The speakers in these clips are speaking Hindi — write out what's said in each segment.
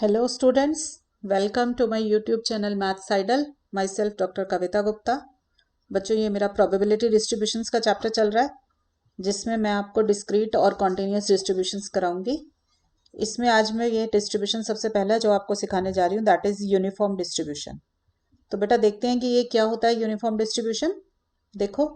Hello students, welcome to my YouTube channel Maths Idol. Myself doctor Kavita Gupta. बच्चों ये मेरा प्रोबेबिलिटी डिस्ट्रीब्यूशंस का चैप्टर चल रहा है जिसमें मैं आपको डिस्क्रीट और कॉन्टिन्यूस डिस्ट्रीब्यूशंस कराऊंगी. इसमें आज मैं ये डिस्ट्रीब्यूशन सबसे पहला जो आपको सिखाने जा रही हूँ दैट इज़ यूनिफॉर्म डिस्ट्रीब्यूशन. तो बेटा देखते हैं कि ये क्या होता है यूनिफॉर्म डिस्ट्रीब्यूशन. देखो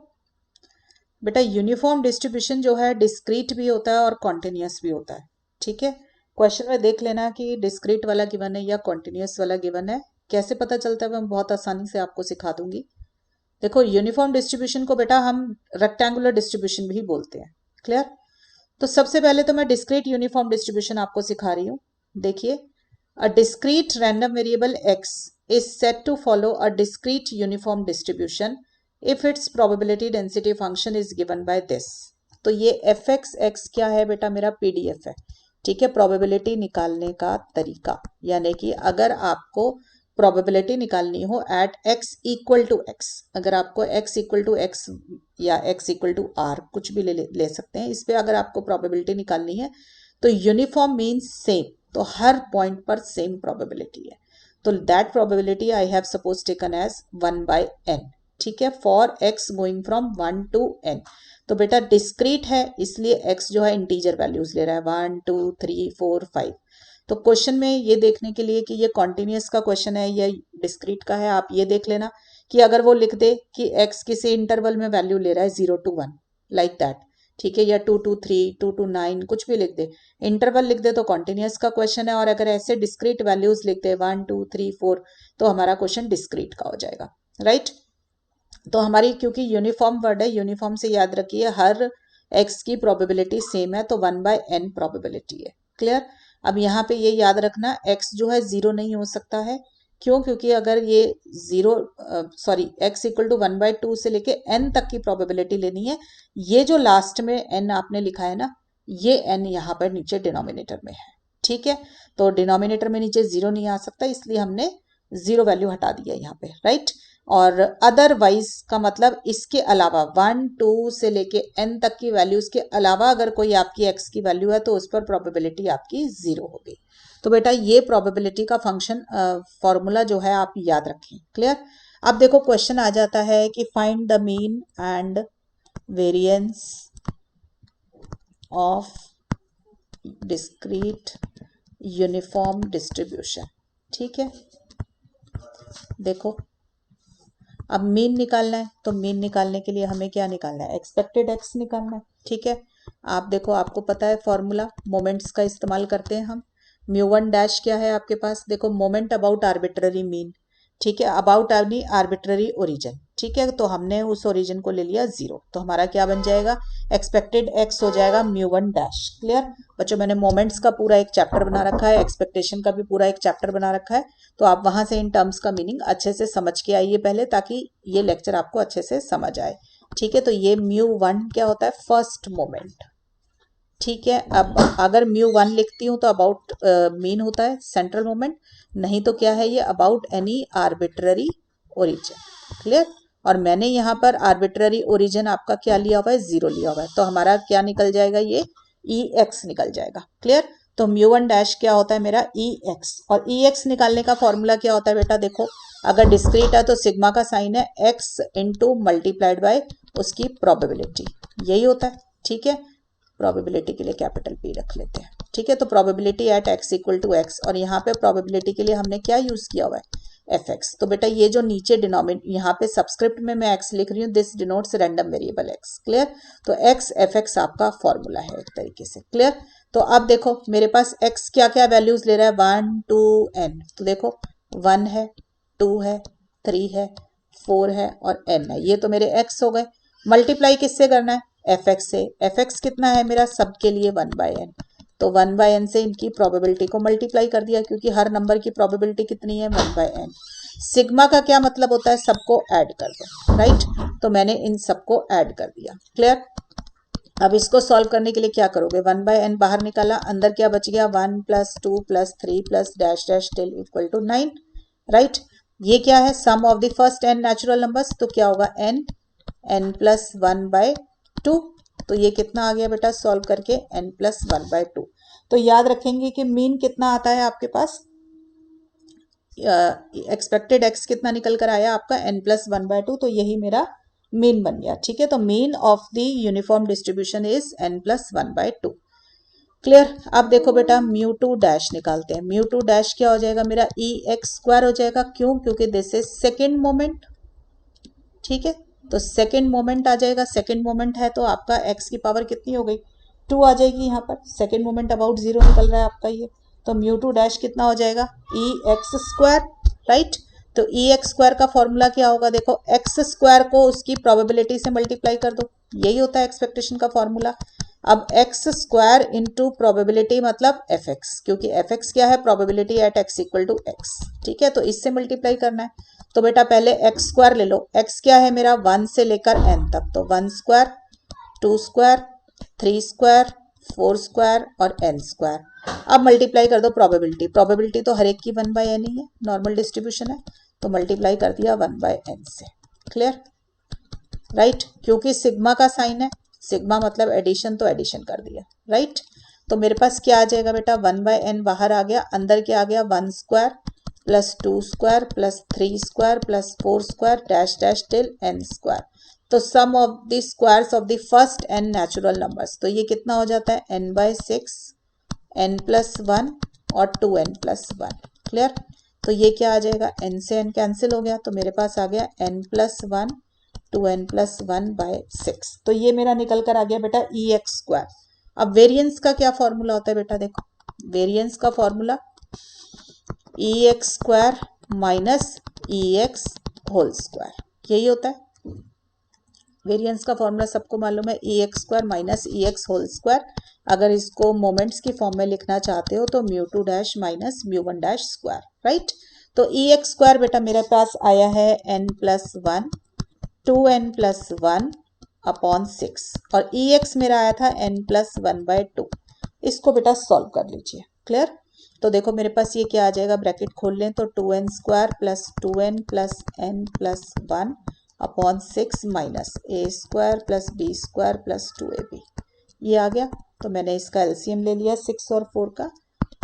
बेटा यूनिफॉर्म डिस्ट्रीब्यूशन जो है डिस्क्रीट भी होता है और कॉन्टिन्यूस भी होता है. ठीक है, क्वेश्चन में देख लेना कि डिस्क्रीट वाला गिवन है या कॉन्टिन्यूस वाला गिवन है. कैसे पता चलता है मैं बहुत आसानी से आपको सिखा दूंगी. देखो यूनिफॉर्म डिस्ट्रीब्यूशन को बेटा हम रेक्टेंगुलर डिस्ट्रीब्यूशन भी बोलते हैं. क्लियर. तो सबसे पहले तो मैं डिस्क्रीट यूनिफॉर्म डिस्ट्रीब्यूशन आपको सिखा रही हूँ. देखिए, a discrete random variable x is said to follow a discrete uniform distribution if its probability density function is given by this. तो ये fx क्या है बेटा, मेरा pdf है. ठीक है, प्रोबेबिलिटी निकालने का तरीका, यानी कि अगर आपको प्रोबेबिलिटी निकालनी हो at x equal to x, अगर आपको x इक्वल टू x या x इक्वल टू r कुछ भी ले सकते हैं, इस पे अगर आपको प्रोबेबिलिटी निकालनी है तो यूनिफॉर्म मीन्स सेम, तो हर पॉइंट पर सेम प्रोबेबिलिटी है. तो that probability I have suppose taken as 1/n. ठीक है, for x going from 1 to n. तो बेटा डिस्क्रीट है इसलिए x जो है इंटीजर वैल्यूज ले रहा है 1 2 3 4 5. तो क्वेश्चन में ये देखने के लिए कि ये कॉन्टिन्यूस का क्वेश्चन है या डिस्क्रीट का है, आप ये देख लेना कि अगर वो लिख दे कि x किसी इंटरवल में वैल्यू ले रहा है 0 to 1 लाइक दैट, ठीक है, या 2 to 3 2 to 9 कुछ भी लिख दे, इंटरवल लिख दे तो कॉन्टिन्यूस का क्वेश्चन है. और अगर ऐसे डिस्क्रीट वैल्यूज लिख दे 1 2 3 4 तो हमारा क्वेश्चन डिस्क्रीट का हो जाएगा. राइट. तो हमारी क्योंकि यूनिफॉर्म वर्ड है, यूनिफॉर्म से याद रखिए हर x की प्रोबेबिलिटी सेम है तो 1/n प्रोबेबिलिटी है. क्लियर. अब यहाँ पे ये याद रखना x जो है 0 नहीं हो सकता है. क्यों? क्योंकि अगर ये 0 x इक्वल टू 1/2 से लेके n तक की प्रोबेबिलिटी लेनी है, ये जो लास्ट में n आपने लिखा है ना, ये n यहाँ पर नीचे डिनोमिनेटर में है. ठीक है, तो डिनोमिनेटर में नीचे 0 नहीं आ सकता, इसलिए हमने 0 वैल्यू हटा दिया यहाँ पे. राइट. और अदरवाइज का मतलब इसके अलावा 1 2 से लेके n तक की वैल्यूज के अलावा अगर कोई आपकी x की वैल्यू है तो उस पर प्रोबेबिलिटी आपकी 0 होगी. तो बेटा ये प्रोबेबिलिटी का फंक्शन फॉर्मूला जो है आप याद रखें. क्लियर. अब देखो क्वेश्चन आ जाता है कि find the mean and variance of discrete uniform distribution. ठीक है, देखो अब मीन निकालना है तो मीन निकालने के लिए हमें क्या निकालना है, एक्सपेक्टेड एक्स निकालना है. ठीक है, आप देखो आपको पता है फॉर्मूला, मोमेंट्स का इस्तेमाल करते हैं हम. μ1 डैश क्या है आपके पास, देखो मोमेंट अबाउट आर्बिट्ररी मीन. ठीक है, अबाउट एनी आर्बिट्ररी ओरिजिन. ठीक है, तो हमने उस ओरिजिन को ले लिया 0, तो हमारा क्या बन जाएगा, एक्सपेक्टेड एक्स हो जाएगा μ1 डैश. क्लियर. बच्चों मैंने मोमेंट्स का पूरा एक चैप्टर बना रखा है, एक्सपेक्टेशन का भी पूरा एक चैप्टर बना रखा है, तो आप वहां से इन टर्म्स का मीनिंग अच्छे से समझ के आइए पहले, ताकि ये लेक्चर आपको अच्छे से समझ आए. ठीक है, तो ये μ1 क्या होता है, फर्स्ट मोमेंट. ठीक है, अब अगर μ1 लिखती हूँ तो अबाउट मीन होता है सेंट्रल मोमेंट, नहीं तो क्या है ये, about any arbitrary origin. Clear. और मैंने यहाँ पर आर्बिट्ररी ओरिजिन आपका क्या लिया हुआ है, 0 लिया हुआ है, तो हमारा क्या निकल जाएगा, ये EX निकल जाएगा. क्लियर. तो μ1 डैश क्या होता है मेरा, EX. और EX निकालने का फॉर्मूला क्या होता है बेटा, देखो अगर डिस्क्रीट है तो सिग्मा का साइन है x इंटू मल्टीप्लाइड बाय उसकी प्रोबेबिलिटी, यही होता है. ठीक है, प्रोबेबिलिटी के लिए कैपिटल P रख लेते हैं. ठीक है, तो probability at x equal to x, और यहाँ पे प्रोबेबिलिटी के लिए हमने क्या यूज किया हुआ है, fx. तो बेटा ये जो नीचे डिनोमिनेटर यहाँ पे सबस्क्रिप्ट में मैं x लिख रही हूँ, this denotes random variable x. Clear. तो x fx आपका फॉर्मूला है एक तरीके से. क्लियर. तो अब देखो मेरे पास x क्या क्या वैल्यूज ले रहा है, 1 2 n. तो देखो 1 है, 2 है, 3 है, 4 है और n है, ये तो मेरे x हो गए. मल्टीप्लाई किससे करना है, fx से. fx कितना है मेरा, सबके लिए 1/n, तो 1/n से इनकी प्रोबेबिलिटी को मल्टीप्लाई कर दिया, क्योंकि हर नंबर की प्रोबेबिलिटी कितनी है, 1/n. सिग्मा का क्या मतलब होता है, सबको ऐड कर दो. राइट. तो मैंने इन सबको ऐड कर दिया. क्लियर. अब इसको सॉल्व करने के लिए क्या करोगे, 1/n बाहर निकाला, अंदर क्या बच गया, 1 + 2 + 3 + dash dash till equal to 9. Right. ये क्या है, sum of the first n natural numbers, तो क्या होगा, n + 1/2. तो ये कितना आ गया बेटा, सॉल्व करके n + 1/2. तो याद रखेंगे कि मीन कितना आता है आपके पास, एक्सपेक्टेड एक्स कितना निकल कर आया आपका n+1/2, तो यही मेरा मीन बन गया। ठीक है, तो mean of the uniform distribution is n+1/2। Clear. अब देखो बेटा म्यू टू डैश निकालते हैं। म्यू टू डैश क्या हो जाएगा मेरा e(x²) हो जाएगा। क्यों? क्योंकि दिस इज सेकेंड मोमेंट। ठीक है, तो सेकेंड मोमेंट आ जाएगा। सेकेंड मोमेंट है तो आपका x की पावर कितनी हो गई? 2 आ जाएगी यहाँ पर। सेकेंड मोमेंट अबाउट 0 निकल रहा है आपका ये, तो म्यू टू डैश कितना हो जाएगा? e(x²), right. तो e(x²) का फॉर्मूला क्या होगा? देखो x² को उसकी प्रोबेबिलिटी से मल्टीप्लाई कर दो, यही होता है एक्सपेक्टेशन का फॉर्मूला। अब x² इंटू प्रोबेबिलिटी मतलब fx, क्योंकि fx क्या है? Probability at x equal to x। ठीक है, तो इससे मल्टीप्लाई करना है। तो बेटा पहले x² ले लो। x क्या है मेरा? 1 से लेकर n तक, तो 1², 2², 3², 4² और n²। अब मल्टीप्लाई कर दो प्रोबेबिलिटी। प्रोबेबिलिटी तो हर एक की 1/n ही है, नॉर्मल डिस्ट्रीब्यूशन है, तो मल्टीप्लाई कर दिया 1/n से। Clear, right. क्योंकि सिग्मा का साइन है, सिग्मा मतलब एडिशन, तो एडिशन कर दिया, राइट। तो मेरे पास क्या आ जाएगा बेटा? 1/n बाहर आ गया, अंदर क्या आ गया? 1² plus 2² plus 3² plus 4² dash dash till n²। तो sum of the squares of the first n natural numbers, तो ये कितना हो जाता है? n/6, n+1 और 2n+1। क्लियर। तो ये क्या आ जाएगा? n से n कैंसिल हो गया, तो मेरे पास आ गया n+1 2n+1/6। तो ये मेरा निकल कर आ गया बेटा e(x²). अब वेरिएंस का क्या फॉर्मूला होता है बेटा? देखो वेरिएंस का फॉर्मूला e(x² माइनस e(x²), यही होता है वेरिएंस का फॉर्मूला। सबको मालूम है e(x² माइनस e(x²). अगर इसको मोमेंट्स की फॉर्म में लिखना चाहते हो तो mu two dash minus mu one dash square, right. तो e(x² बेटा मेरे पास आया है n+1 2n+1 अपॉन 6 और ex मेरा आया था n+1/2। इसको बेटा सॉल्व कर लीजिए। क्लियर। तो देखो मेरे पास ये क्या आ जाएगा, ब्रैकेट खोल लें तो 2n² plus 2n plus n+1 upon 6 minus a² plus b² plus 2ab, ये आ गया। तो मैंने इसका एलसीएम ले लिया 6 और 4 का,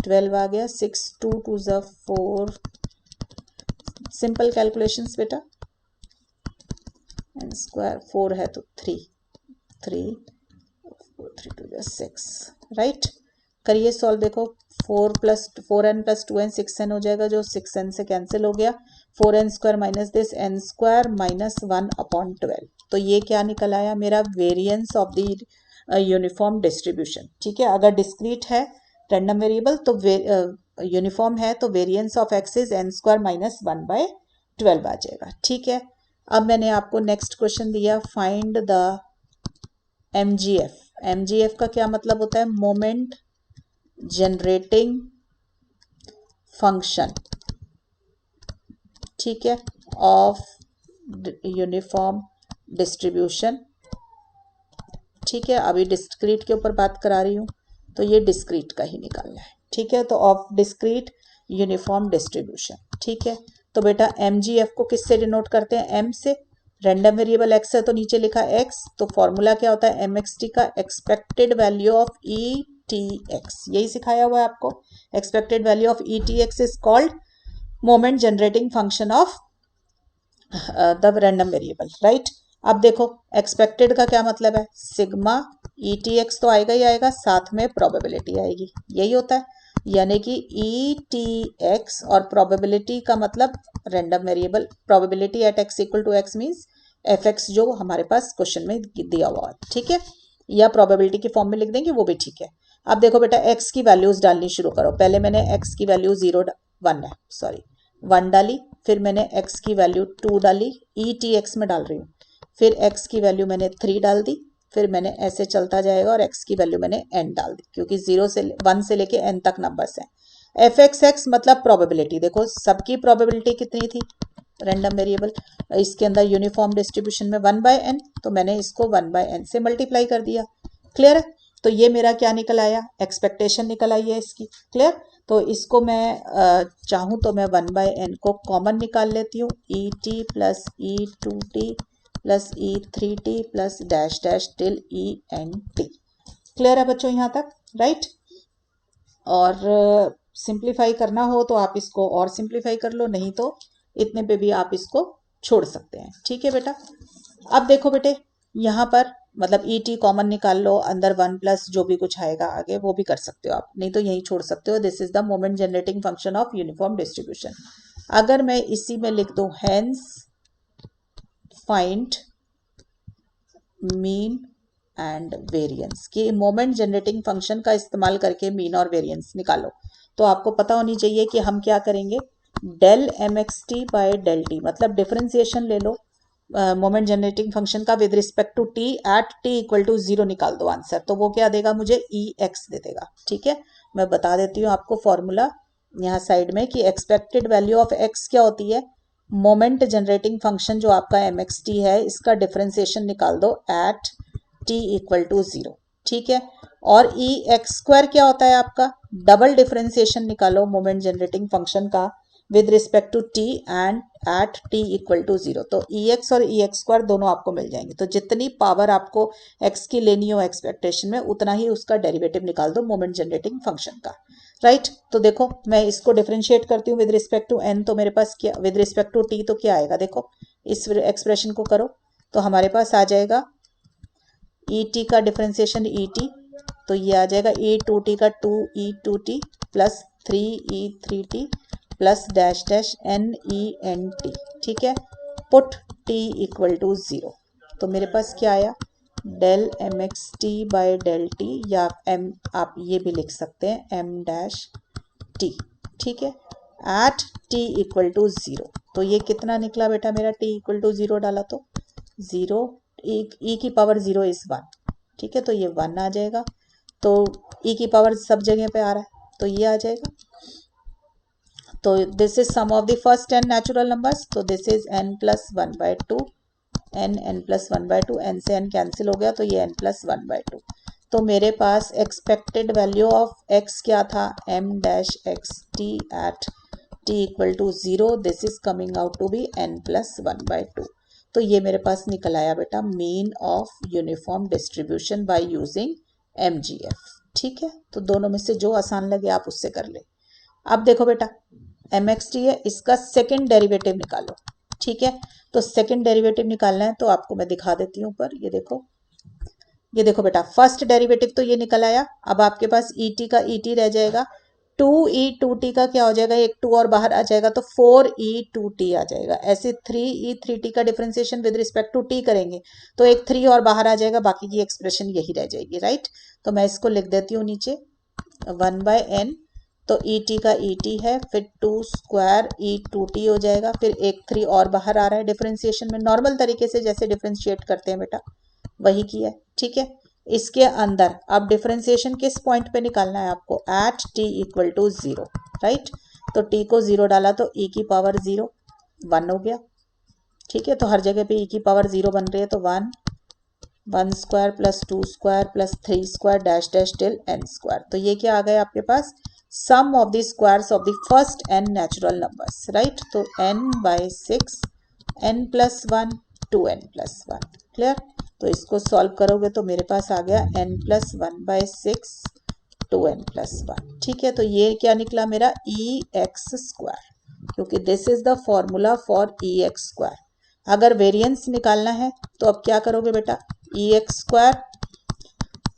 12 आ गया। 6 2 2 4, सिंपल कैलकुलेशंस बेटा, n² 4 है तो 3 3 4 3 2 6, राइट। करिए सॉल्व। देखो 4n प्लस 2n 6n हो जाएगा, जो 6n से कैंसिल हो गया। 4n² minus this n² minus 1 upon 12। तो ये क्या निकल आया मेरा? Variance of the uniform distribution. ठीक है, अगर डिस्क्रीट है रैंडम वेरिएबल तो यूनिफॉर्म है तो variance of x is n² minus 1/12 आ जाएगा। ठीक है, अब मैंने आपको नेक्स्ट क्वेश्चन दिया, फाइंड द MGF। MGF का क्या मतलब होता है? Moment generating function. ठीक है, ऑफ यूनिफॉर्म डिस्ट्रीब्यूशन। ठीक है, अभी डिस्क्रीट के ऊपर बात करा रही हूँ, तो ये डिस्क्रीट का ही निकालना है। ठीक है, तो ऑफ डिस्क्रीट यूनिफॉर्म डिस्ट्रीब्यूशन। ठीक है, तो बेटा MGF को किससे डिनोट करते हैं? M से। रैंडम वेरिएबल x है तो नीचे लिखा x, तो फॉर्मूला क्या होता है? MXT का एक्सपेक्टेड वैल्यू ऑफ ETX, यही सिखाया हुआ है आपको। Expected value of ETX is called moment generating function of the random variable, right. अब देखो एक्सपेक्टेड का क्या मतलब है? सिग्मा ETX तो आएगा ही आएगा, साथ में प्रोबेबिलिटी आएगी, यही होता है। यानी कि ETX और प्रोबेबिलिटी का मतलब random variable, probability at x equal to x means fx, जो हमारे पास क्वेश्चन में दिया हुआ है। ठीक है, या प्रोबेबिलिटी की फॉर्म में लिख देंगे वो भी ठीक है। अब देखो बेटा x की वैल्यूज डालनी शुरू करो। पहले मैंने x की वैल्यू 1 डाली, फिर मैंने x की वैल्यू 2 डाली, ETX में डाल रही हूँ। फिर x की वैल्यू मैंने 3 डाल दी, फिर मैंने ऐसे चलता जाएगा और x की वैल्यू मैंने n डाल दी, क्योंकि 1 से लेके n तक नंबर्स हैं। fxx मतलब प्रोबेबिलिटी। देखो सबकी प्रोबेबिलिटी कितनी थी? रैंडम वेरिएबल, इसके अंदर यूनिफॉर्म डिस्ट्रीब्यूशन में 1/n, तो मैंने इसको 1/n से मल्टीप्लाई कर दिया। क्लियर है, तो ये मेरा क्या निकल आया? एक्सपेक्टेशन निकल आई है इसकी। क्लियर, तो इसको मैं चाहूँ तो मैं 1/n को कॉमन निकाल लेती हूँ, ET plus E2t plus E3t plus dash dash till ENT। Clear है बच्चों यहाँ तक, राइट। और सिंप्लीफाई करना हो तो आप इसको और सिंप्लीफाई कर लो, नहीं तो इतने पे भी आप इसको छोड़ सकते हैं। ठीक है बेटा। अब देखो बेटे, यहाँ पर मतलब ई टी कॉमन निकाल लो, अंदर 1 प्लस जो भी कुछ आएगा आगे वो भी कर सकते हो आप, नहीं तो यही छोड़ सकते हो। This is the moment generating function of uniform distribution. अगर मैं इसी में लिख दूं hence find mean and variance, कि मोमेंट जनरेटिंग फंक्शन का इस्तेमाल करके मीन और वेरिएंस निकालो, तो आपको पता होनी चाहिए कि हम क्या करेंगे, del M X T by del T, मतलब डिफरेंशिएशन ले लो मोमेंट जनरेटिंग फंक्शन का with respect to T at T equal to 0 निकाल दो आंसर, तो वो क्या देगा मुझे, ई एक्स दे देगा। ठीक है, मैं बता देती हूँ आपको फॉर्मूला यहाँ साइड में, कि एक्सपेक्टेड वैल्यू ऑफ एक्स क्या होती है, मोमेंट जनरेटिंग फंक्शन जो आपका एम एक्स टी है इसका डिफरेंशिएशन निकाल दो एट टी इक्वल टू 0। ठीक है, और ई एक्स स्क्वायर क्या होता है आपका, डबल डिफरेंशिएशन निकालो मोमेंट जनरेटिंग फंक्शन का with respect to T and at T equal to 0, तो ई एक्स और ई एक्स स्क्वायर दोनों आपको मिल जाएंगे। तो जितनी पावर आपको एक्स की लेनी हो एक्सपेक्टेशन में, उतना ही उसका डेरिवेटिव निकाल दो मोमेंट जनरेटिंग फंक्शन का। राइट, तो देखो मैं इसको डिफरेंशिएट करती हूँ विद रिस्पेक्ट टू एन, तो मेरे पास क्या, विद रिस्पेक्ट टू टी तो क्या आएगा, देखो इस एक्सप्रेशन को करो तो हमारे पास आ जाएगा ई टी का डिफरेंशिएशन ई टी, तो ये आ जाएगा ई टू टी का 2e2t plus 3e3t plus dash dash NENT। ठीक है, पुट t इक्वल टू 0, तो मेरे पास क्या आया, del M X T by del T, या एम आप ये भी लिख सकते हैं एम डैश टी। ठीक है, एट t इक्वल टू 0, तो ये कितना निकला बेटा मेरा, t इक्वल टू 0 डाला तो 0, ई की पावर 0 इज 1। ठीक है, तो ये 1 आ जाएगा, तो ई की पावर सब जगह पे आ रहा है तो ये आ जाएगा। तो this is sum of the first 10 natural numbers, तो this is n plus 1/2, n plus 1/2, n से n कैंसिल हो गया तो ये n प्लस 1/2। तो मेरे पास एक्सपेक्टेड वैल्यू ऑफ x क्या था, m dash X T at t equal to 0, this is coming out to be n plus 1/2। तो ये मेरे पास निकल आया बेटा mean of uniform distribution by using MGF। ठीक है, तो दोनों में से जो आसान लगे आप उससे कर ले। अब देखो बेटा MXT है, इसका सेकंड डेरिवेटिव निकालो। ठीक है, तो सेकंड डेरिवेटिव निकालना है तो आपको मैं दिखा देती हूँ ऊपर, ये देखो बेटा, फर्स्ट डेरिवेटिव तो ये निकल आया, अब आपके पास ET का ET रह जाएगा, 2e2t का क्या हो जाएगा, एक 2 और बाहर आ जाएगा तो 4e2t आ जाएगा। ऐसे 3e3t का differentiation with respect to t करेंगे तो एक 3 और बाहर आ जाएगा, बाकी की एक्सप्रेशन यही रह जाएगी। राइट, तो मैं इसको लिख देती हूँ नीचे 1/n, तो ET का ET है, फिर 2 स्क्वायर e2t हो जाएगा, फिर एक 3 और बाहर आ रहा है डिफरेंशिएशन में, नॉर्मल तरीके से जैसे डिफरेंशिएट करते हैं बेटा वही किया है। ठीक है, इसके अंदर अब डिफरेंशिएशन किस पॉइंट पे निकालना है आपको, at t equal to 0। Right, तो t को 0 डाला तो e की पावर 0 1 हो गया। ठीक है, तो हर जगह पे e की पावर 0 बन रही है, तो 1 square plus 2 square plus 3 square dash dash till n square, तो ये क्या आ गया आपके पास, sum of the squares of the first n natural numbers. Right, तो n/6 n plus 1 2n plus 1। Clear, तो इसको सॉल्व करोगे तो मेरे पास आ गया n प्लस 1/6 2n प्लस 1। ठीक है, तो ये क्या निकला मेरा, EX स्क्वायर, क्योंकि this is the formula for EX square. अगर वेरिएंस निकालना है तो अब क्या करोगे बेटा, EX square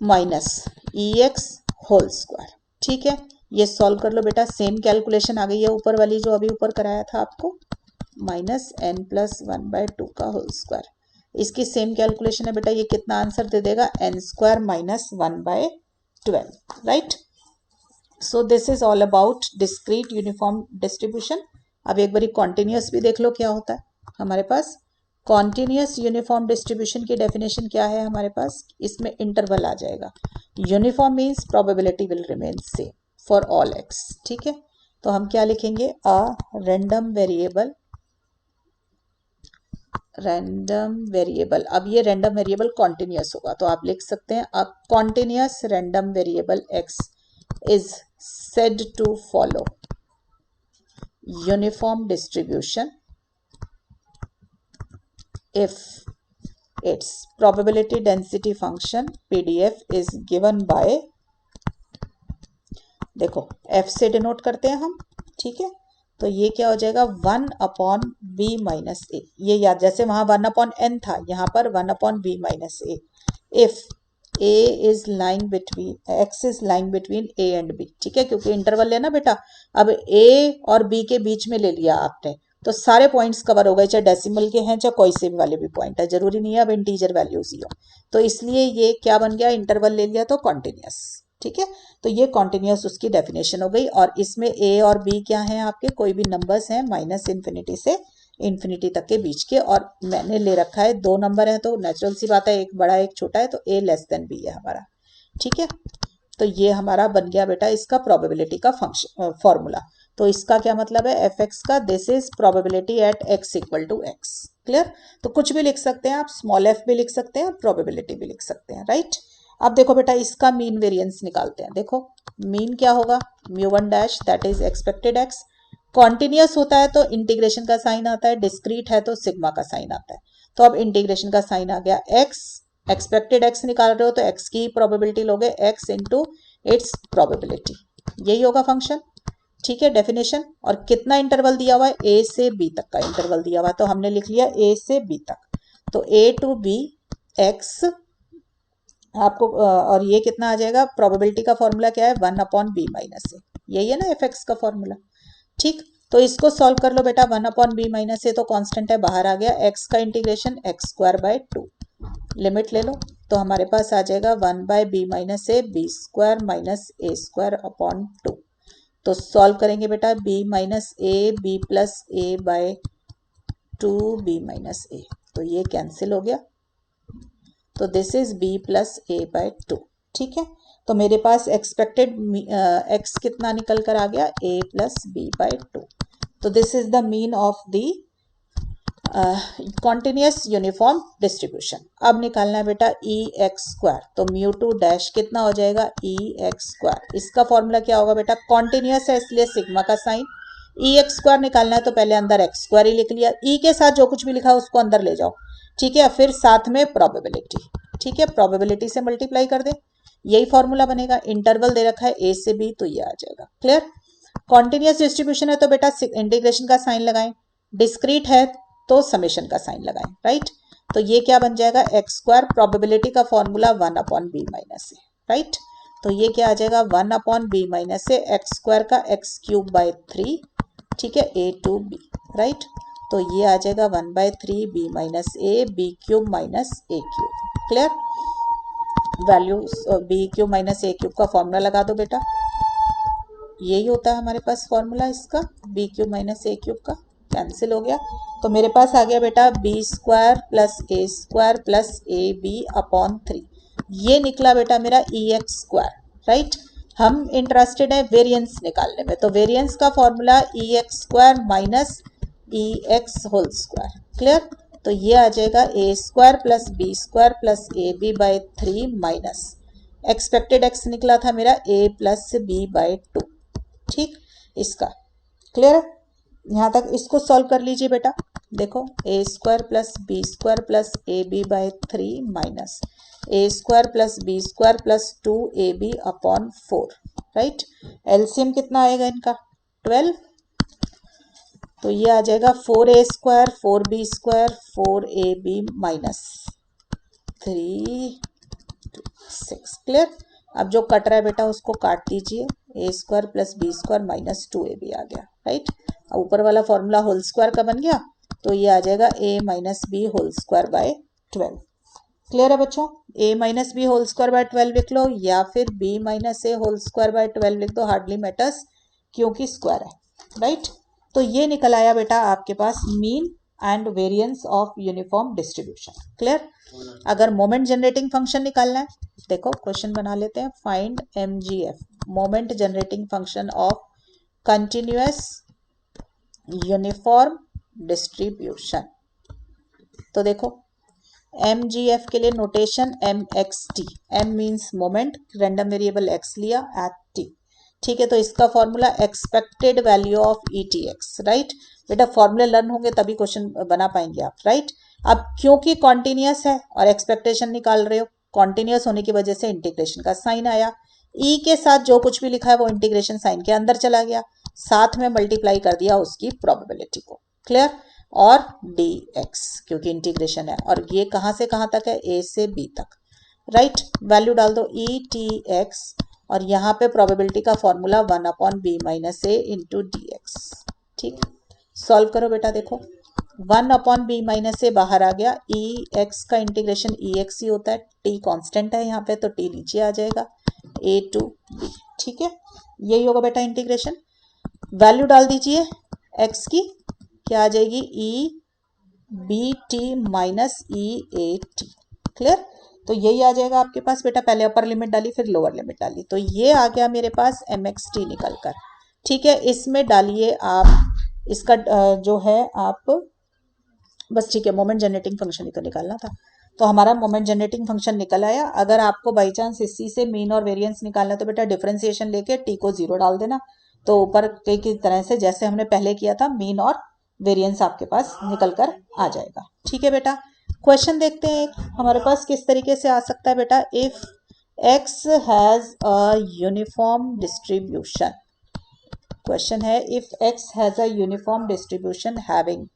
minus EX whole square. ठीक है, ये सॉल्व कर लो बेटा, सेम कैलकुलेशन आ गई है ऊपर वाली जो अभी ऊपर कराया था आपको, माइनस n प्लस 1/2 का होल स्क्वायर, इसकी सेम कैलकुलेशन है बेटा, ये कितना आंसर दे देगा, n square minus 1/12। Right, so this is all about discrete uniform distribution. अब एक बारी कॉन्टिन्यूस भी देख लो क्या होता है हमारे पास। कॉन्टिन्यूस यूनिफॉर्म डिस्ट्रीब्यूशन की डेफिनेशन क्या है हमारे पास, इसमें इंटरवल आ जाएगा। Uniform means probability will remain same for all x। ठीक है, तो हम क्या लिखेंगे, अ रैंडम वेरिएबल, अब ये रैंडम वेरिएबल कॉन्टिन्यूस होगा तो आप लिख सकते हैं a continuous random variable x is said to follow uniform distribution if its probability density function PDF is given by देखो f से डिनोट करते हैं हम, ठीक है। तो ये क्या हो जाएगा 1/b माइनस ए, ये याद, जैसे वहां 1/n था, यहाँ पर 1/b minus A. If a is lying between x is lying between a and b, ठीक है, क्योंकि इंटरवल लेना बेटा। अब a और b के बीच में ले लिया आपने, तो सारे पॉइंट्स कवर हो गए, चाहे डेसिमल के हैं चाहे कोई से भी वाले भी पॉइंट है, जरूरी नहीं है अब इंटीजर वैल्यूज ही हो। तो इसलिए ये क्या बन गया, इंटरवल ले लिया तो कॉन्टिन्यूस, ठीक है। तो ये कॉन्टिन्यूस उसकी डेफिनेशन हो गई। और इसमें a और b क्या है आपके, कोई भी नंबर्स हैं माइनस इन्फिनिटी से इन्फिनिटी तक के बीच के, और मैंने ले रखा है 2 नंबर है, तो नेचुरल सी बात है, एक बड़ा एक छोटा है, तो a लेस देन b है हमारा, ठीक है। तो ये हमारा बन गया बेटा इसका प्रोबेबिलिटी का फंक्शन फॉर्मूला। तो इसका क्या मतलब है, एफ एक्स का, this is probability at x equal to X. Clear. तो कुछ भी लिख सकते हैं आप, स्मॉल f भी लिख सकते हैं और प्रोबेबिलिटी भी लिख सकते हैं, राइट। अब देखो बेटा इसका मीन वेरिएंस निकालते हैं। देखो मीन क्या होगा, म्यू1 dash that is expected x। Continuous होता है तो इंटीग्रेशन का साइन आता है, डिस्क्रीट है तो सिग्मा का साइन आता है। तो अब इंटीग्रेशन का साइन आ गया, x एक्सपेक्टेड x निकाल रहे हो तो x की प्रोबेबिलिटी लोगे, x इंटू इट्स प्रोबेबिलिटी, यही होगा फंक्शन, ठीक है, डेफिनेशन। और कितना इंटरवल दिया हुआ है, a से b तक का इंटरवल दिया हुआ है, तो हमने लिख लिया a से b तक। तो a टू b x आपको, और ये कितना आ जाएगा, प्रोबेबिलिटी का फॉर्मूला क्या है, 1/b माइनस ए, यही है ना एफ एक्स का फॉर्मूला, ठीक। तो इसको सॉल्व कर लो बेटा, 1/b माइनस ए तो कांस्टेंट है, बाहर आ गया, x का इंटीग्रेशन x²/2, लिमिट ले लो, तो हमारे पास आ जाएगा 1/b माइनस ए b² माइनस a²/2। तो सॉल्व करेंगे बेटा, b माइनस ए b प्लस a/2b माइनस ए, तो ये कैंसिल हो गया, तो this is b plus a/2, ठीक है। तो मेरे पास एक्सपेक्टेड x कितना निकल कर आ गया, a प्लस b/2। तो this is the mean of the continuous uniform distribution. अब निकालना है बेटा e(x²), तो μ2 डैश कितना हो जाएगा, e(x²), इसका फॉर्मूला क्या होगा बेटा, कॉन्टिन्यूस है इसलिए सिग्मा का साइन, e(x²) निकालना है तो पहले अंदर x² ही लिख लिया, e के साथ जो कुछ भी लिखा उसको अंदर ले जाओ, ठीक है, फिर साथ में प्रोबेबिलिटी, ठीक है, प्रोबेबिलिटी से मल्टीप्लाई कर दे, यही फॉर्मूला बनेगा। इंटरवल दे रखा है a से b, तो ये आ जाएगा, क्लियर। कॉन्टिन्यूस डिस्ट्रीब्यूशन है तो बेटा इंटीग्रेशन का साइन लगाएं, डिस्क्रीट है तो समेशन का साइन लगाएं, राइट। तो ये क्या बन जाएगा, x², प्रोबेबिलिटी का फॉर्मूला 1/b माइनस ए, राइट। तो ये क्या आ जाएगा, 1/b माइनस ए x² का x³/3, ठीक है, a टू b, राइट। तो ये आ जाएगा 1/3b minus a b³ minus a³, clear. Value b³ minus a³ का फॉर्मूला लगा दो बेटा, यही होता है हमारे पास फॉर्मूला इसका, b³ माइनस a³ का, कैंसिल हो गया। तो मेरे पास आ गया बेटा b² plus a² plus ab/3, ये निकला बेटा मेरा ex², राइट। हम इंटरेस्टेड है वेरिएंस निकालने में, तो वेरिएंस का formula ex² minus ex², clear. तो ये आ जाएगा a² plus b² plus ab/3 minus expected x निकला था मेरा a प्लस b/2, ठीक, इसका क्लियर है यहाँ तक। इसको सॉल्व कर लीजिए बेटा, देखो a² plus b² plus ab/3 minus a² plus b² plus 2ab/4, right. LCM कितना आएगा इनका, 12, तो ये आ जाएगा 4a² 4b² 4ab minus 3 6, clear. अब जो कट रहा है बेटा उसको काट दीजिए, a² plus b² minus 2ab आ गया, राइट। अब ऊपर वाला फॉर्मूला होल स्क्वायर का बन गया, तो ये आ जाएगा a minus b whole square by 12, clear है बच्चों। a minus b whole square by 12 लिख लो, या फिर b minus a whole square by 12 लिख दो, हार्डली मैटर्स, क्योंकि स्क्वायर है, राइट। तो ये निकल आया बेटा आपके पास mean and variance of uniform distribution, clear. अगर मोमेंट जनरेटिंग फंक्शन निकालना है, देखो क्वेश्चन बना लेते हैं, find MGF, moment generating function of continuous uniform distribution. तो देखो MGF के लिए notation MXT, M means moment, random variable x लिया एट t, ठीक है। तो इसका formula expected value of ETX, right. बेटा फॉर्मूले लर्न होंगे तभी क्वेश्चन बना पाएंगे आप, राइट। अब क्योंकि कॉन्टिन्यूअस है और एक्सपेक्टेशन निकाल रहे हो, कॉन्टिन्यूअस होने की वजह से इंटीग्रेशन का साइन आया, ई के साथ जो कुछ भी लिखा है वो इंटीग्रेशन साइन के अंदर चला गया, साथ में मल्टीप्लाई कर दिया उसकी प्रोबेबिलिटी को। क्लियर? और डी एक्स क्योंकि इंटीग्रेशन है, और ये कहाँ से कहाँ तक है, ए से बी तक। राइट, वैल्यू डाल दो ई टी एक्स, और यहाँ पे प्रोबेबिलिटी का formula 1/b-a into D x. ठीक, सॉल्व करो बेटा। देखो 1/b-a बाहर आ गया, ई एक्स का इंटीग्रेशन ई एक्स ही होता है, टी कांस्टेंट है यहाँ पे तो टी नीचे आ जाएगा, ए टू बी। ठीक है, यही होगा बेटा इंटीग्रेशन। वैल्यू डाल दीजिए एक्स की, क्या आ जाएगी, E B T minus E A T. Clear? तो यही आ जाएगा आपके पास बेटा। पहले अपर लिमिट डाली फिर लोअर लिमिट डाली, तो ये आ गया मेरे पास एम एक्स टी निकल कर। ठीक है, इसमें डालिए आप इसका जो है आप बस, ठीक है, मोमेंट जनरेटिंग फंक्शन ही तो निकालना था, तो हमारा मोमेंट जनरेटिंग फंक्शन निकल आया। अगर आपको बाई चांस इसी से मीन और वेरिएंस निकालना है तो बेटा डिफरेंशिएशन लेके टी को 0 डाल देना, तो ऊपर की तरह से जैसे हमने पहले किया था मीन और वेरिएंस आपके पास निकल कर आ जाएगा। ठीक है बेटा, क्वेश्चन देखते हैं हमारे पास किस तरीके से आ सकता है बेटा। If x has a uniform distribution, question है if x has a uniform distribution having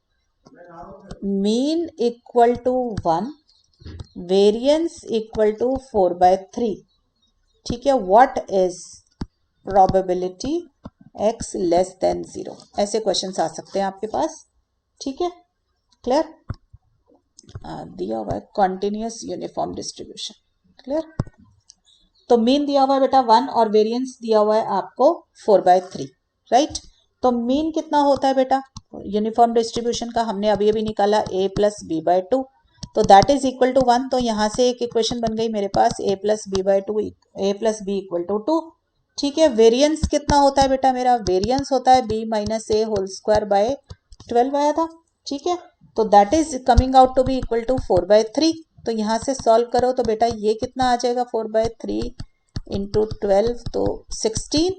mean equal to 1, variance equal to 4/3। ठीक है, what is probability x less than 0। ऐसे क्वेश्चंस आ सकते हैं आपके पास। ठीक है, क्लियर? दिया हुआ है कॉन्टिन्यूस यूनिफॉर्म डिस्ट्रीब्यूशन। क्लियर? तो मीन दिया हुआ है बेटा 1 और वेरिएंस दिया हुआ है आपको 4/3। राइट, तो मीन कितना होता है बेटा यूनिफॉर्म डिस्ट्रीब्यूशन का, हमने अभी अभी निकाला a प्लस b/2, तो दैट इज इक्वल टू 1। तो यहाँ से एक इक्वेशन बन गई मेरे पास a plus b/2, a plus b equal to 2। ठीक है, वेरिएंस कितना होता है बेटा मेरा, वेरिएंस होता है b minus a whole square by 12 आया था। ठीक है, तो that is coming out to be equal to 4/3। तो यहाँ से सॉल्व करो तो बेटा ये कितना आ जाएगा, 4/3 इंटू 12 तो 16,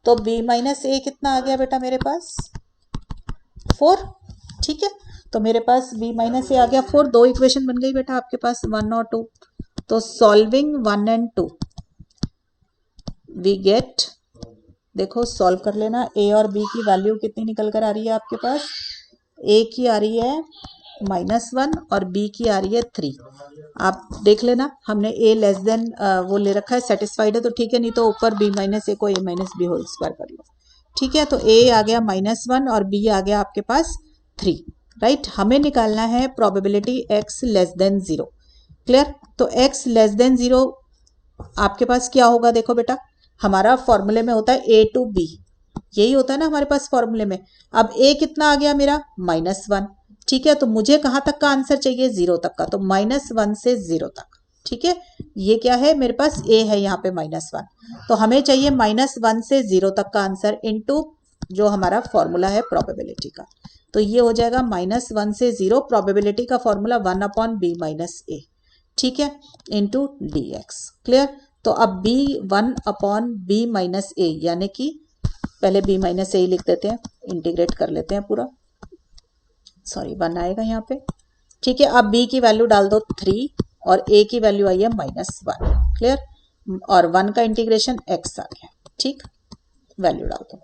तो b माइनस a कितना आ गया बेटा मेरे पास 4। ठीक है, तो मेरे पास b माइनस a आ गया 4। दो इक्वेशन बन गई बेटा आपके पास 1 और 2। तो सॉल्विंग 1 एंड 2 वी गेट, देखो सॉल्व कर लेना, a और b की वैल्यू कितनी निकल कर आ रही है आपके पास, a की आ रही है -1 और b की आ रही है 3। आप देख लेना, हमने a लेस देन वो ले रखा है, सेटिस्फाइड है तो ठीक है, नहीं तो ऊपर b माइनस a को a minus b whole square कर लो। ठीक है, तो a आ गया -1 और b आ गया आपके पास 3। राइट, हमें निकालना है probability x less than 0। Clear? तो x लेस देन 0 आपके पास क्या होगा, देखो बेटा हमारा फॉर्मूले में होता है a टू b, यही होता है ना हमारे पास फॉर्मूले में। अब a कितना आ गया मेरा -1। ठीक है, तो मुझे कहाँ तक का आंसर चाहिए, 0 तक का, तो -1 से 0 तक। ठीक है, ये क्या है मेरे पास a है यहाँ पे -1, तो हमें चाहिए -1 से 0 तक का आंसर इनटू जो हमारा फॉर्मूला है प्रोबेबिलिटी का। तो ये हो जाएगा -1 से 0, प्रोबेबिलिटी का फॉर्मूला 1/b-a। ठीक है, इंटू डी एक्स। क्लियर? तो अब b1/b-a यानी कि पहले b माइनस ए लिख देते हैं, इंटीग्रेट कर लेते हैं पूरा, सॉरी 1 आएगा यहाँ पे। ठीक है, अब b की वैल्यू डाल दो 3 और a की वैल्यू आई है -1। क्लियर? और 1 का इंटीग्रेशन x आ गया। ठीक, वैल्यू डाल दो,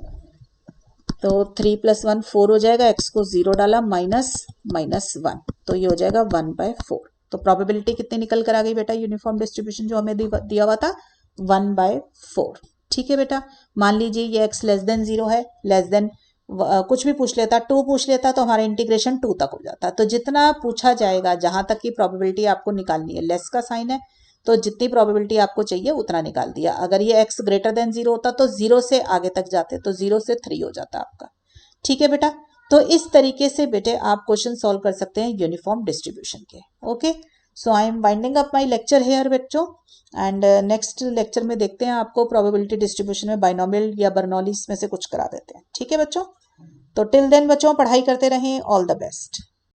तो 3 + 1 4 हो जाएगा, x को 0 डाला -1, तो ये हो जाएगा 1/4। तो प्रोबेबिलिटी कितनी निकल कर आ गई बेटा यूनिफॉर्म डिस्ट्रीब्यूशन जो हमें दिया हुआ था 1/4। ठीक है बेटा, मान लीजिए ये x लेस देन 0 है, लेस देन कुछ भी पूछ लेता, 2 पूछ लेता तो हमारा इंटीग्रेशन 2 तक हो जाता। तो जितना पूछा जाएगा, जहां तक की प्रोबेबिलिटी आपको निकालनी है, लेस का साइन है तो जितनी प्रोबेबिलिटी आपको चाहिए उतना निकाल दिया। अगर ये x ग्रेटर देन 0 होता तो 0 से आगे तक जाते, तो 0 से 3 हो जाता आपका। ठीक है बेटा, तो इस तरीके से बेटे आप क्वेश्चन सॉल्व कर सकते हैं यूनिफॉर्म डिस्ट्रीब्यूशन के। Okay, so I am winding up my lecture here बच्चों, एंड नेक्स्ट लेक्चर में देखते हैं आपको प्रोबेबिलिटी डिस्ट्रीब्यूशन में बाइनोमियल या बर्नौलीज में से कुछ करा देते हैं। ठीक है बच्चों, तो टिल देन बच्चों पढ़ाई करते रहें, ऑल द बेस्ट।